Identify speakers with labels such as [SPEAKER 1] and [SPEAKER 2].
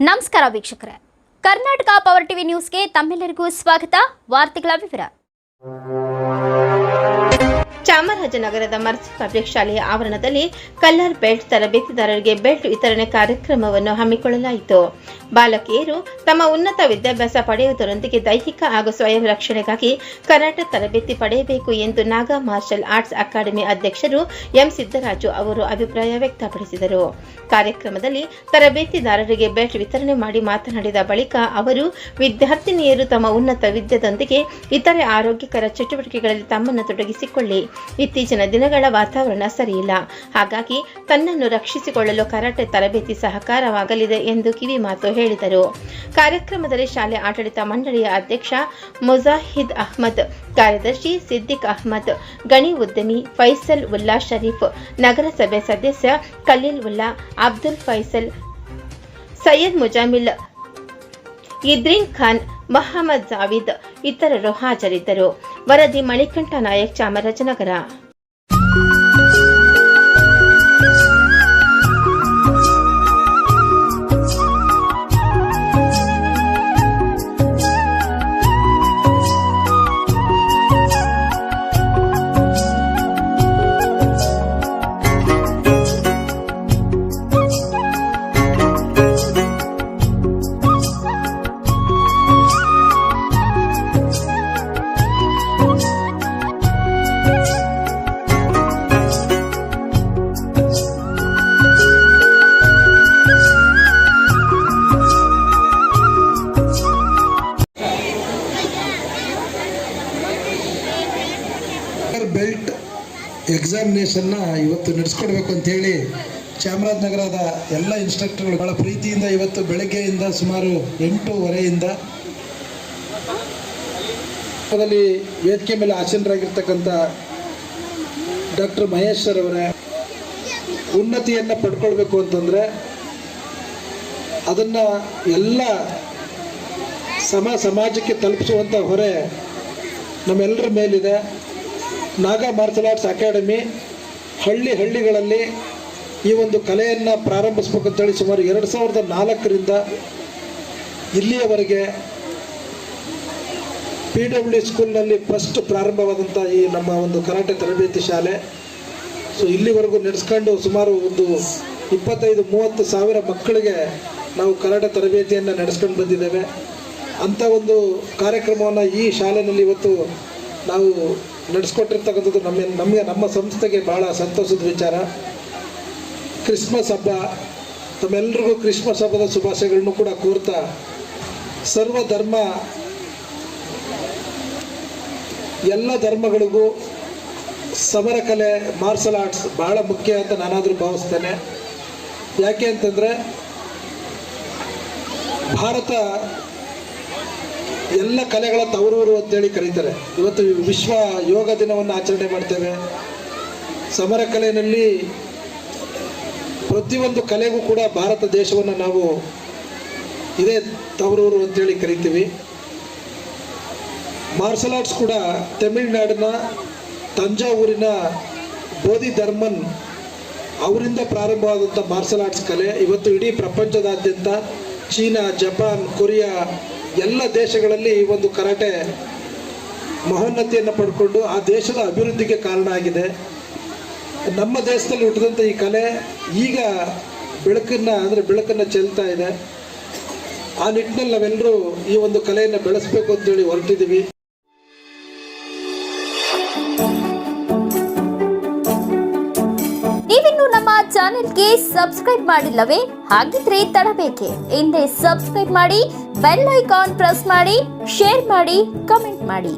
[SPEAKER 1] ನಮಸ್ಕಾರ ವೀಕ್ಷಕರೇ, Karnataka power TV ನ್ಯೂಸ್ಗೆ ತಮ್ಮೆಲ್ಲರಿಗೂ ಸ್ವಾಗತ. ವಾರ್ತೆಗಳ ವಿವರ. ಚಾಮರಾಜನಗರದ ಮರ್ಸಿ ಪಬ್ಲಿಕ್ ಶಾಲೆಯ ಆವರಣದಲ್ಲಿ ಕಲರ್ ಬೆಲ್ಟ್ ತರಬೇತಿದಾರರಿಗೆ ಬೆಲ್ಟ್ ವಿತರಣೆ ಕಾರ್ಯಕ್ರಮವನ್ನು ಹಮ್ಮಿಕೊಳ್ಳಲಾಯಿತು. ಬಾಲಕಿಯರು ತಮ್ಮ ಉನ್ನತ ವಿದ್ಯಾಭ್ಯಾಸ ಪಡೆಯುವುದರೊಂದಿಗೆ ದೈಹಿಕ ಹಾಗೂ ಸ್ವಯಂ ರಕ್ಷಣೆಗಾಗಿ ಕರಾಟೆ ತರಬೇತಿ ಪಡೆಯಬೇಕು ಎಂದು ನಾಗಾ ಮಾರ್ಷಲ್ ಆರ್ಟ್ಸ್ ಅಕಾಡೆಮಿ ಅಧ್ಯಕ್ಷರು ಎಂ ಸಿದ್ದರಾಜು ಅವರು ಅಭಿಪ್ರಾಯ ವ್ಯಕ್ತಪಡಿಸಿದರು. ಕಾರ್ಯಕ್ರಮದಲ್ಲಿ ತರಬೇತಿದಾರರಿಗೆ ಬೆಲ್ಟ್ ವಿತರಣೆ ಮಾಡಿ ಮಾತನಾಡಿದ ಬಳಿಕ ಅವರು ವಿದ್ಯಾರ್ಥಿನಿಯರು ತಮ್ಮ ಉನ್ನತ ವಿದ್ಯೆಯೊಂದಿಗೆ ಇತರೆ ಆರೋಗ್ಯಕರ ಚಟುವಟಿಕೆಗಳಲ್ಲಿ ತಮ್ಮನ್ನು ತೊಡಗಿಸಿಕೊಳ್ಳಿ. ಇತ್ತೀಚಿನ ದಿನಗಳ ವಾತಾವರಣ ಸರಿಯಿಲ್ಲ, ಹಾಗಾಗಿ ತನ್ನನ್ನು ರಕ್ಷಿಸಿಕೊಳ್ಳಲು ಕರಾಟೆ ತರಬೇತಿ ಸಹಕಾರವಾಗಲಿದೆ ಎಂದು ಕಿವಿಮಾತು ಹೇಳಿದರು. ಕಾರ್ಯಕ್ರಮದಲ್ಲಿ ಶಾಲೆ ಆಡಳಿತ ಮಂಡಳಿಯ ಅಧ್ಯಕ್ಷ ಮುಜಾಹಿದ್ ಅಹ್ಮದ್, ಕಾರ್ಯದರ್ಶಿ ಸಿದ್ದಿಕ್ ಅಹ್ಮದ್, ಗಣಿ ಉದ್ಯಮಿ ಫೈಸಲ್ ಉಲ್ಲಾ ಶರೀಫ್, ನಗರಸಭೆ ಸದಸ್ಯ ಖಲೀಲ್ ಉಲ್ಲಾ, ಅಬ್ದುಲ್ ಫೈಸಲ್, ಸೈಯದ್ ಮುಜಾಮಿಲ್, ಇದ್ರೀನ್ ಖಾನ್, ಮಹಮ್ಮದ್ ಜಾವೀದ್ ಇತರರು ಹಾಜರಿದ್ದರು. ವರದಿ ಮಣಿಕಂಠ ನಾಯಕ್, ಚಾಮರಾಜನಗರ.
[SPEAKER 2] ಬೆಲ್ಟ್ ಎಕ್ಸಾಮಿನೇಷನ್ನ ಇವತ್ತು ನಡೆಸ್ಕೊಡ್ಬೇಕು ಅಂತೇಳಿ ಚಾಮರಾಜನಗರದ ಎಲ್ಲ ಇನ್ಸ್ಟ್ರಕ್ಟರ್ಗಳು ಬಹಳ ಪ್ರೀತಿಯಿಂದ ಇವತ್ತು ಬೆಳಗ್ಗೆಯಿಂದ ಸುಮಾರು 8:30 ಅದರಲ್ಲಿ ವೇದಿಕೆ ಮೇಲೆ ಆಸೀನರಾಗಿರ್ತಕ್ಕಂಥ ಡಾಕ್ಟರ್ ಮಹೇಶ್ ಸರ್ ಅವರೇ, ಉನ್ನತಿಯನ್ನು ಪಡ್ಕೊಳ್ಬೇಕು ಅಂತಂದರೆ ಅದನ್ನು ಎಲ್ಲ ಸಮಾಜಕ್ಕೆ ತಲುಪಿಸುವಂಥ ಹೊರೆ ನಮ್ಮೆಲ್ಲರ ಮೇಲಿದೆ. ನಾಗಾ ಮಾರ್ಷಲ್ ಆರ್ಟ್ಸ್ ಅಕಾಡೆಮಿ ಹಳ್ಳಿಗಳಲ್ಲಿ ಈ ಒಂದು ಕಲೆಯನ್ನು ಪ್ರಾರಂಭಿಸ್ಬೇಕಂತೇಳಿ ಸುಮಾರು 2004ರಿಂದ ಇಲ್ಲಿಯವರೆಗೆ PW ಸ್ಕೂಲ್ನಲ್ಲಿ ಫಸ್ಟ್ ಪ್ರಾರಂಭವಾದಂಥ ಈ ನಮ್ಮ ಒಂದು ಕರಾಟೆ ತರಬೇತಿ ಶಾಲೆ ಇಲ್ಲಿವರೆಗೂ ನಡೆಸ್ಕೊಂಡು ಸುಮಾರು ಒಂದು 25-30 ಸಾವಿರ ಮಕ್ಕಳಿಗೆ ನಾವು ಕರಾಟೆ ತರಬೇತಿಯನ್ನು ನಡೆಸ್ಕೊಂಡು ಬಂದಿದ್ದೇವೆ. ಅಂಥ ಒಂದು ಕಾರ್ಯಕ್ರಮವನ್ನು ಈ ಶಾಲೆಯಲ್ಲಿ ಇವತ್ತು ನಾವು ನಡೆಸ್ಕೊಟ್ಟಿರ್ತಕ್ಕಂಥದ್ದು ನಮ್ಮ ಸಂಸ್ಥೆಗೆ ಭಾಳ ಸಂತೋಷದ ವಿಚಾರ. ಕ್ರಿಸ್ಮಸ್ ಹಬ್ಬ, ತಮ್ಮೆಲ್ಲರಿಗೂ ಕ್ರಿಸ್ಮಸ್ ಹಬ್ಬದ ಶುಭಾಶಯಗಳನ್ನು ಕೂಡ ಕೋರ್ತಾ, ಸರ್ವಧರ್ಮ ಎಲ್ಲ ಧರ್ಮಗಳಿಗೂ ಸಮರ ಕಲೆ ಮಾರ್ಷಲ್ ಆರ್ಟ್ಸ್ ಭಾಳ ಮುಖ್ಯ ಅಂತ ನಾನಾದರೂ ಭಾವಿಸ್ತೇನೆ. ಯಾಕೆ ಅಂತಂದರೆ ಭಾರತ ಎಲ್ಲ ಕಲೆಗಳ ತವರೂರು ಅಂತೇಳಿ ಕರೀತಾರೆ. ಇವತ್ತು ವಿಶ್ವ ಯೋಗ ದಿನವನ್ನು ಆಚರಣೆ ಮಾಡ್ತೇವೆ. ಸಮರ ಕಲೆಯಲ್ಲಿ ಪ್ರತಿಯೊಂದು ಕಲೆಗೂ ಕೂಡ ಭಾರತ ದೇಶವನ್ನು ನಾವು ಇದೇ ತವರೂರು ಅಂತೇಳಿ ಕರಿತೀವಿ. ಮಾರ್ಷಲ್ ಆರ್ಟ್ಸ್ ಕೂಡ ತಮಿಳುನಾಡಿನ ತಂಜಾವೂರಿನ ಬೋಧಿ ಧರ್ಮನ್ ಅವರಿಂದ ಪ್ರಾರಂಭವಾದಂಥ ಮಾರ್ಷಲ್ ಆರ್ಟ್ಸ್ ಕಲೆ ಇವತ್ತು ಇಡೀ ಪ್ರಪಂಚದಾದ್ಯಂತ ಚೀನಾ, ಜಪಾನ್, ಕೊರಿಯಾ ಎಲ್ಲ ದೇಶಗಳಲ್ಲಿ ಈ ಒಂದು ಕರಾಟೆ ಮಹೋನ್ನತಿಯನ್ನು ಪಡ್ಕೊಂಡು ಆ ದೇಶದ ಅಭಿವೃದ್ಧಿಗೆ ಕಾರಣ ಆಗಿದೆ. ನಮ್ಮ ದೇಶದಲ್ಲಿ ಹುಟ್ಟಿದಂಥ ಈ ಕಲೆ ಈಗ ಬೆಳಕನ್ನು ಚೆಲ್ತಾ ಇದೆ. ಆ ನಿಟ್ಟಿನಲ್ಲಿ ನಾವೆಲ್ಲರೂ ಈ ಒಂದು ಕಲೆಯನ್ನು ಬೆಳೆಸಬೇಕು ಅಂತೇಳಿ ಹೊರಟಿದ್ದೀವಿ.
[SPEAKER 1] ನೀವಿನ್ನು ನಮ್ಮ ಚಾನೆಲ್ಗೆ ಸಬ್ಸ್ಕ್ರೈಬ್ ಮಾಡಿಲ್ಲವೇ? ಹಾಗಿದ್ರೆ ತಡಬೇಕೆ? ಹಿಂದೆ ಸಬ್ಸ್ಕ್ರೈಬ್ ಮಾಡಿ, ಬೆಲ್ ಐಕಾನ್ ಪ್ರೆಸ್ ಮಾಡಿ, ಶೇರ್ ಮಾಡಿ, ಕಮೆಂಟ್ ಮಾಡಿ.